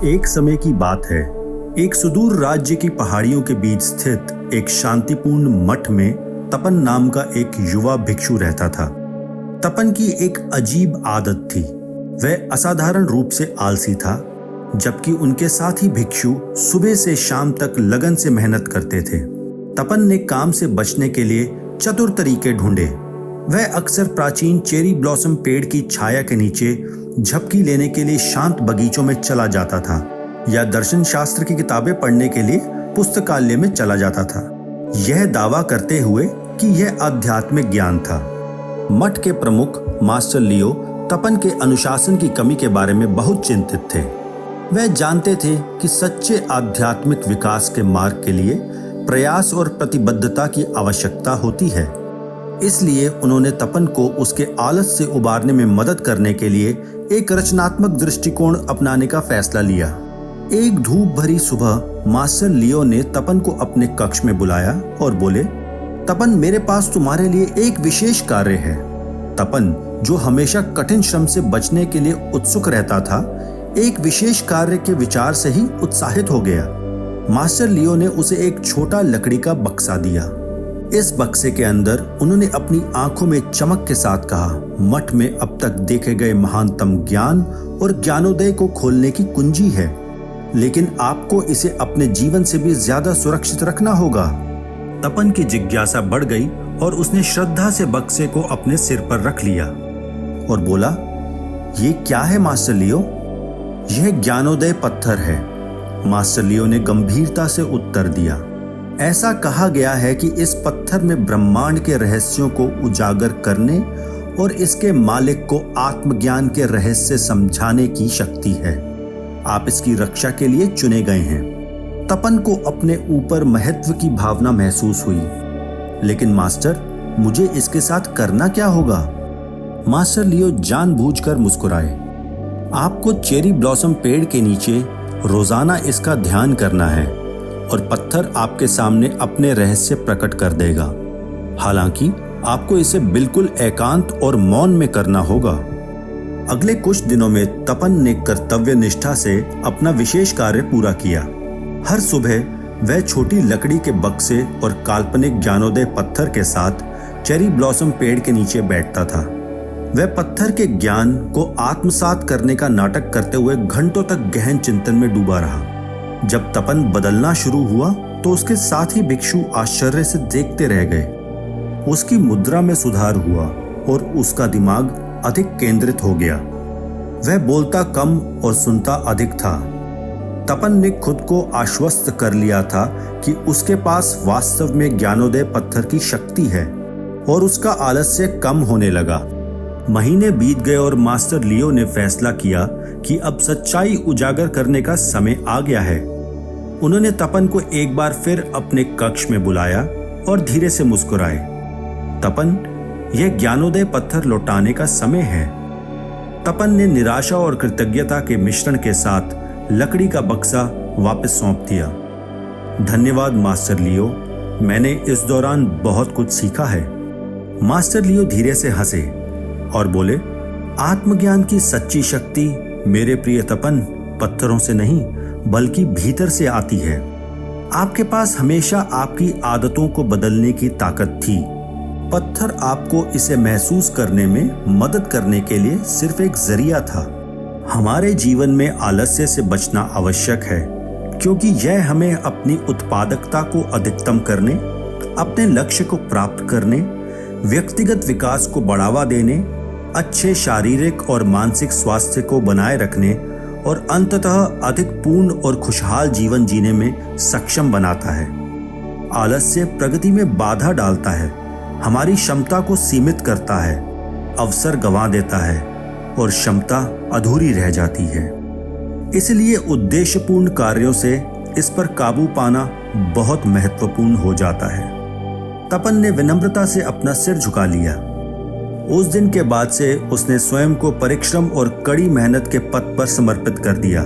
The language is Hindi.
एक समय की बात है। एक सुदूर राज्य की पहाड़ियों के बीच स्थित एक शांतिपूर्ण मठ में तपन नाम का एक युवा भिक्षु रहता था। तपन की एक अजीब आदत थी। वह असाधारण रूप से आलसी था, जबकि उनके साथी भिक्षु सुबह से शाम तक लगन से मेहनत करते थे। तपन ने काम से बचने के लिए चतुर तरीके ढूंढे। वह अक्सर प्राचीन चेरी ब्लॉसम पेड़ की छाया के नीचे झपकी लेने के लिए शांत बगीचों में चला जाता था, या दर्शन शास्त्र की किताबें पढ़ने के लिए पुस्तकालय में चला जाता था, यह दावा करते हुए कि यह आध्यात्मिक ज्ञान था। मठ के प्रमुख मास्टर लियो तपन के अनुशासन की कमी के बारे में बहुत चिंतित थे। वह जानते थे कि सच्चे आध्यात्मिक विकास के मार्ग के लिए प्रयास और प्रतिबद्धता की आवश्यकता होती है। इसलिए उन्होंने तपन को उसके आलस से उबारने में मदद करने के लिए एक रचनात्मक दृष्टिकोण अपनाने का फैसला लिया। एक धूप भरी सुबह मास्टर लियो ने तपन को अपने कक्ष में बुलाया और बोले, तपन, मेरे पास तुम्हारे लिए एक विशेष कार्य है। तपन, जो हमेशा कठिन श्रम से बचने के लिए उत्सुक रहता था, एक विशेष कार्य के विचार से ही उत्साहित हो गया। मास्टर लियो ने उसे एक छोटा लकड़ी का बक्सा दिया। इस बक्से के अंदर उन्होंने अपनी आंखों में चमक के साथ कहा, मठ में अब तक देखे गए महानतम ज्ञान और ज्ञानोदय को खोलने की कुंजी है, लेकिन आपको इसे अपने जीवन से भी ज्यादा सुरक्षित रखना होगा। तपन की जिज्ञासा बढ़ गई और उसने श्रद्धा से बक्से को अपने सिर पर रख लिया और बोला, ये क्या है मास्टर लियो? यह ज्ञानोदय पत्थर है। मास्टर लियो ने गंभीरता से उत्तर दिया, ऐसा कहा गया है कि इस पत्थर में ब्रह्मांड के रहस्यों को उजागर करने और इसके मालिक को आत्मज्ञान के रहस्य समझाने की शक्ति है। आप इसकी रक्षा के लिए चुने गए हैं। तपन को अपने ऊपर महत्व की भावना महसूस हुई। लेकिन मास्टर, मुझे इसके साथ करना क्या होगा? मास्टर लियो जानबूझकर मुस्कुराए। आपको चेरी ब्लॉसम पेड़ के नीचे रोजाना इसका ध्यान करना है और पत्थर आपके सामने अपने रहस्य प्रकट कर देगा। हालांकि आपको इसे बिल्कुल एकांत और मौन में करना होगा। अगले कुछ दिनों में तपन ने कर्तव्य निष्ठा से अपना विशेष कार्य पूरा किया। हर सुबह वह छोटी लकड़ी के बक्से और काल्पनिक ज्ञानोदय पत्थर के साथ चेरी ब्लॉसम पेड़ के नीचे बैठता था। वह पत्थर के ज्ञान को आत्मसात करने का नाटक करते हुए घंटों तक गहन चिंतन में डूबा रहा। जब तपन बदलना शुरू हुआ तो उसके साथी भिक्षु आश्चर्य से देखते रह गए। उसकी मुद्रा में सुधार हुआ और उसका दिमाग अधिक केंद्रित हो गया। वह बोलता कम और सुनता अधिक था। तपन ने खुद को आश्वस्त कर लिया था कि उसके पास वास्तव में ज्ञानोदय पत्थर की शक्ति है और उसका आलस्य कम होने लगा। महीने बीत गए और मास्टर लियो ने फैसला किया कि अब सच्चाई उजागर करने का समय आ गया है। उन्होंने तपन को एक बार फिर अपने कक्ष में बुलाया और धीरे से मुस्कुराए, तपन, यह ज्ञानोदय पत्थर लौटाने का समय है। तपन ने निराशा और कृतज्ञता के मिश्रण के साथ लकड़ी का बक्सा वापस सौंप दिया। धन्यवाद मास्टर लियो, मैंने इस दौरान बहुत कुछ सीखा है। मास्टर लियो धीरे से हंसे और बोले, आत्मज्ञान की सच्ची शक्ति मेरे प्रिय तपन पत्थरों से नहीं बल्कि भीतर से आती है। आपके पास हमेशा आपकी आदतों को बदलने की ताकत थी। पत्थर आपको इसे महसूस करने में मदद करने के लिए सिर्फ एक जरिया था। हमारे जीवन में आलस्य से बचना आवश्यक है, क्योंकि यह हमें अपनी उत्पादकता को अधिकतम करने, अपने लक्ष्य को प्राप्त करने, व्यक्तिगत विकास को बढ़ावा देने, अच्छे शारीरिक और मानसिक स्वास्थ्य को बनाए रखने और अंततः अधिक पूर्ण और खुशहाल जीवन जीने में सक्षम बनाता है। आलस्य प्रगति में बाधा डालता है, हमारी क्षमता को सीमित करता है, अवसर गंवा देता है और क्षमता अधूरी रह जाती है। इसलिए उद्देश्यपूर्ण कार्यों से इस पर काबू पाना बहुत महत्वपूर्ण हो जाता है। तपन ने विनम्रता से अपना सिर झुका लिया। उस दिन के बाद से उसने स्वयं को परिश्रम और कड़ी मेहनत के पथ पर समर्पित कर दिया।